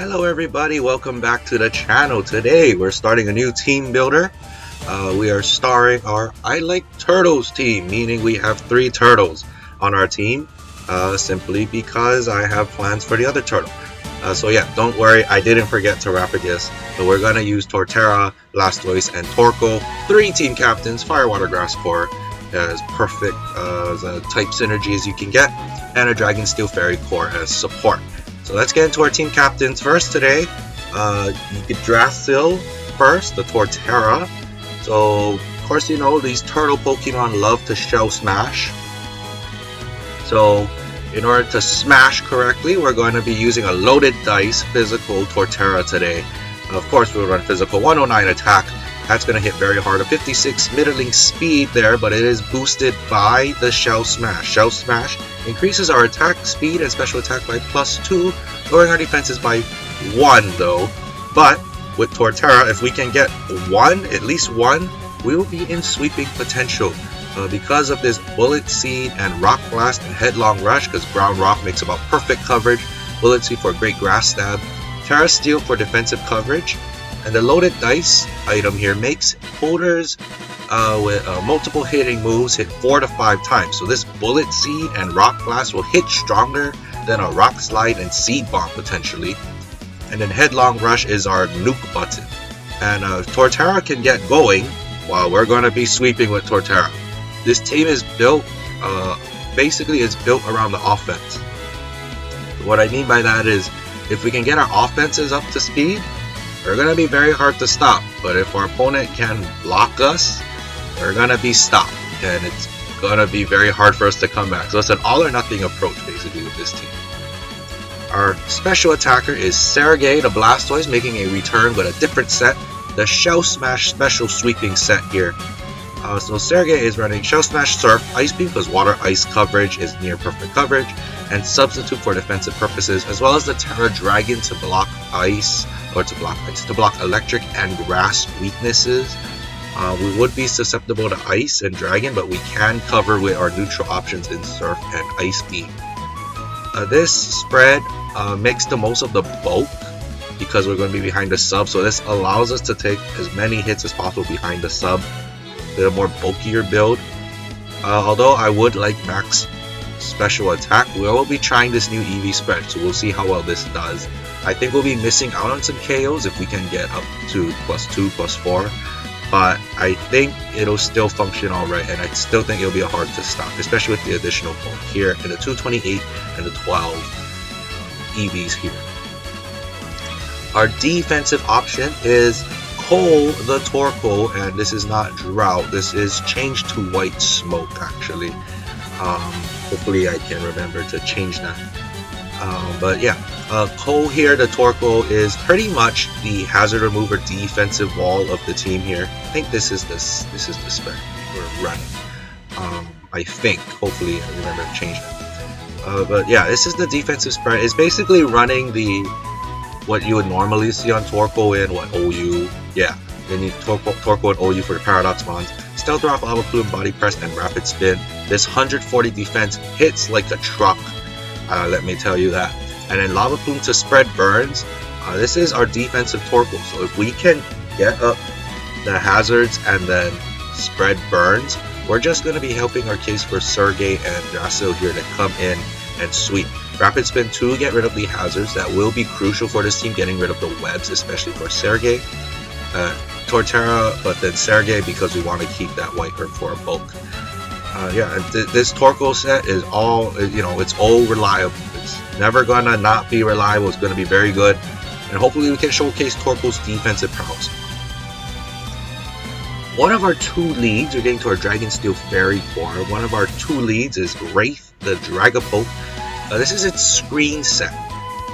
Hello everybody, welcome back to the channel. Today we're starting a new team builder. We are starring our I Like Turtles team, meaning we have 3 turtles on our team, simply because I have plans for the other turtle. So yeah, don't worry, I didn't forget to wrap it this, but we're gonna use Torterra, Blastoise, and Torkoal, 3 team captains, Fire, Water, Grass core, as perfect as a type synergy as you can get, and a Dragon Steel Fairy core as support. So let's get into our team captains first today. Yggdrasil first, the Torterra. So, of course, you know these turtle Pokemon love to shell smash. So, in order to smash correctly, we're going to be using a loaded dice physical Torterra today. Of course, we'll run physical 109 attack. That's going to hit very hard. A 56 middling speed there, but it is boosted by the Shell Smash. Shell Smash increases our attack speed and special attack by +2, lowering our defenses by 1 though. But with Torterra, if we can get at least one, we will be in sweeping potential. Because of this Bullet Seed and Rock Blast and Headlong Rush, because Ground Rock makes about perfect coverage, Bullet Seed for great Grass Stab, Terra Steel for defensive coverage, and the loaded dice item here makes holders with multiple hitting moves hit 4 to 5 times. So this Bullet Seed and Rock Blast will hit stronger than a Rock Slide and Seed Bomb potentially. And then Headlong Rush is our nuke button. And Torterra can get going while we're going to be sweeping with Torterra. This team is built, basically it's built around the offense. What I mean by that is, if we can get our offenses up to speed, they're going to be very hard to stop, but if our opponent can block us, we're going to be stopped, and it's going to be very hard for us to come back. So it's an all or nothing approach basically with this team. Our special attacker is Sergei the Blastoise, making a return with a different set, the Shell Smash special sweeping set here. So Sergei is running Shell Smash Surf, Ice Beam because water ice coverage is near perfect coverage, and Substitute for defensive purposes, as well as the Terra Dragon to block ice, or to block electric and grass weaknesses. We would be susceptible to ice and dragon, but we can cover with our neutral options in Surf and Ice Beam. This spread makes the most of the bulk because we're going to be behind the sub, so this allows us to take as many hits as possible behind the sub. A more bulkier build. Although I would like max special attack, we will be trying this new EV spread, so we'll see how well this does. I think we'll be missing out on some KOs if we can get up to +2, +4, but I think it'll still function alright, and I still think it'll be hard to stop, especially with the additional bulk here in the 228 and the 12 EVs here. Our defensive option is Cole the Torkoal, and this is not Drought, this is changed to White Smoke actually. Hopefully I can remember to change that. But yeah, Cole here, the Torkoal, is pretty much the hazard remover defensive wall of the team here. I think this is the spread we're running. I think, hopefully I remember to change that. But yeah, this is the defensive spread. It's basically running what you would normally see on Torkoal and what OU. Yeah, you need Torkoal and OU for the Paradox Mons. Stealth Rock, Lava Plume, Body Press, and Rapid Spin. This 140 defense hits like a truck, let me tell you that. And then Lava Plume to spread burns. This is our defensive Torkoal, so if we can get up the hazards and then spread burns, we're just going to be helping our case for Sergei and Yggdrasil here to come in and sweep. Rapid Spin to get rid of the hazards, that will be crucial for this team, getting rid of the webs, especially for Sergei. Torterra, but then Sergei because we want to keep that white herb for a bulk. Yeah, this Torkoal set is all, it's all reliable. It's never gonna not be reliable. It's gonna be very good, and hopefully we can showcase Torkoal's defensive prowess. One of our 2 leads, we're getting to our Dragon Steel Fairy core. One of our 2 leads is Wraith the Dragapult. This is its screen set.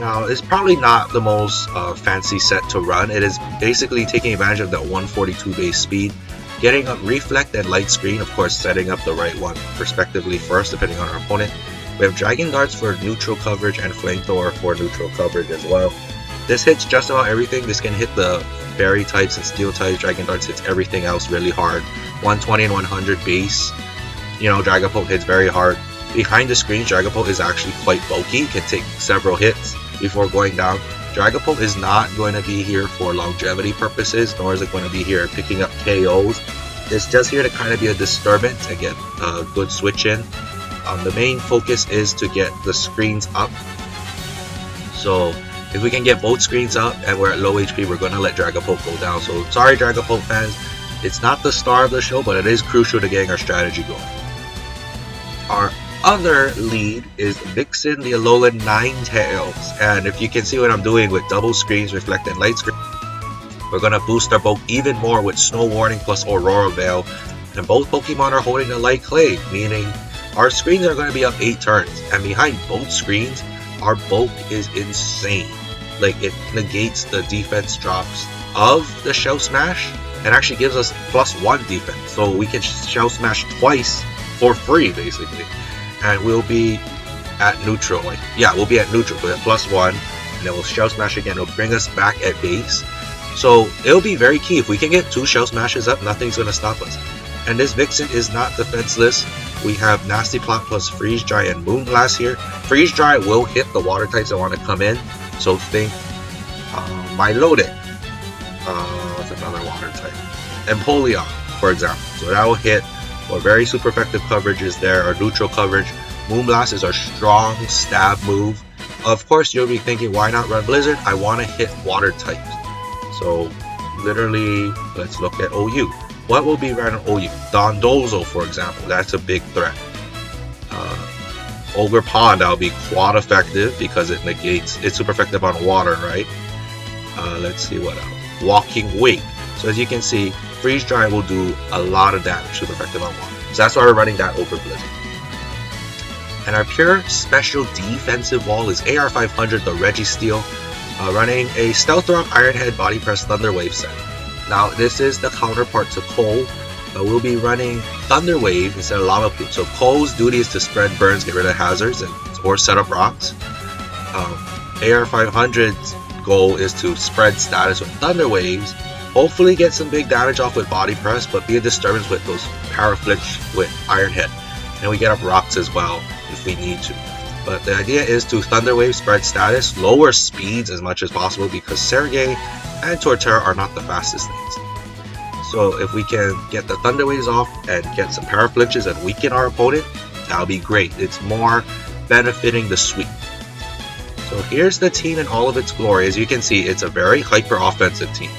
Now, it's probably not the most fancy set to run. It is basically taking advantage of that 142 base speed, getting up Reflect and Light Screen, of course setting up the right one respectively first depending on our opponent. We have Dragon Darts for neutral coverage and Flamethrower for neutral coverage as well. This hits just about everything. This can hit the Fairy types and Steel types. Dragon Darts hits everything else really hard. 120 and 100 base. Dragapult hits very hard. Behind the screen, Dragapult is actually quite bulky. It can take several hits before going down. Dragapult is not going to be here for longevity purposes, nor is it going to be here picking up KOs. It's just here to kind of be a disturbance and get a good switch in. The main focus is to get the screens up. So if we can get both screens up and we're at low HP, we're going to let Dragapult go down. So sorry Dragapult fans, it's not the star of the show, but it is crucial to getting our strategy going. Our other lead is Vixen the Alolan Ninetales, and if you can see what I'm doing with double screens, reflect and light screen, we're going to boost our bulk even more with Snow Warning plus Aurora Veil, and both Pokemon are holding the Light Clay, meaning our screens are going to be up 8 turns, and behind both screens, our bulk is insane. Like, it negates the defense drops of the Shell Smash, and actually gives us +1 defense, so we can Shell Smash twice for free, basically. And we'll be at neutral. We'll be at neutral with +1, and then we'll Shell Smash again. It'll bring us back at base. So it'll be very key. If we can get 2 Shell Smashes up, nothing's going to stop us. And this Vixen is not defenseless. We have Nasty Plot plus Freeze Dry and Moonblast here. Freeze Dry will hit the water types that want to come in. So think Milotic. What's another water type? Empoleon, for example. So that will hit. Or very super effective coverages there, our neutral coverage. Moonblast is our strong stab move. Of course, you'll be thinking, why not run Blizzard? I want to hit water types. So, literally, let's look at OU. What will be run on OU? Dondozo, for example. That's a big threat. Ogre Pond, that'll be quad effective because it negates. It's super effective on water, right? Let's see what else. Walking Wake. So as you can see, Freeze Dry will do a lot of damage, super effective on water. So that's why we're running that over Blizzard. And our pure special defensive wall is AR500, the Registeel, running a Stealth Rock, Iron Head, Body Press, Thunder Wave set. Now this is the counterpart to Cole. We'll be running Thunder Wave instead of Lava Plume. So Cole's duty is to spread burns, get rid of hazards, or set up rocks. AR500's goal is to spread status with Thunder Waves. Hopefully get some big damage off with Body Press, but be a disturbance with those Paraflinch with Iron Head. And we get up rocks as well if we need to. But the idea is to Thunder Wave, spread status, lower speeds as much as possible because Sergei and Torterra are not the fastest things. So if we can get the Thunder Waves off and get some Paraflinches and weaken our opponent, that'll be great. It's more benefiting the sweep. So here's the team in all of its glory. As you can see, it's a very hyper offensive team.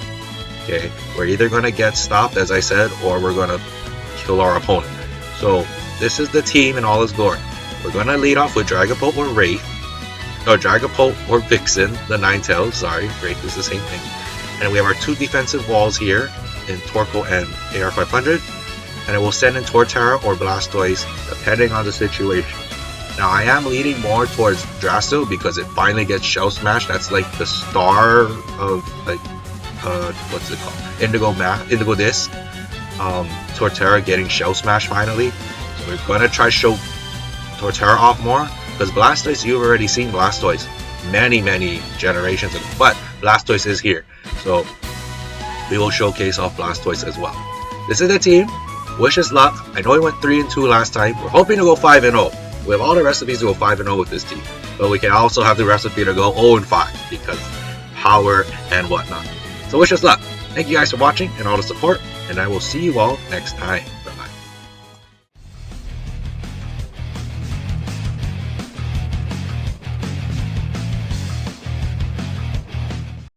Okay, we're either going to get stopped, as I said, or we're going to kill our opponent. So this is the team in all its glory. We're going to lead off with Dragapult or Wraith. No, Dragapult or Vixen, the Ninetales. Sorry, Wraith is the same thing. And we have our 2 defensive walls here in Torkoal and AR500. And it will send in Torterra or Blastoise, depending on the situation. Now I am leaning more towards Yggdrasil because it finally gets Shell Smash. That's like the star of like what's it called? Indigo Disc. Torterra getting Shell Smash finally. So we're gonna try show Torterra off more because Blastoise, you've already seen Blastoise many generations ago, but Blastoise is here, so we will showcase off Blastoise as well. This is the team. Wish us luck. I know we went 3-2 last time. We're hoping to go 5-0. We have all the recipes to go 5-0 with this team, but we can also have the recipe to go 0-5 because power and whatnot. So wish us luck. Thank you guys for watching and all the support, and I will see you all next time.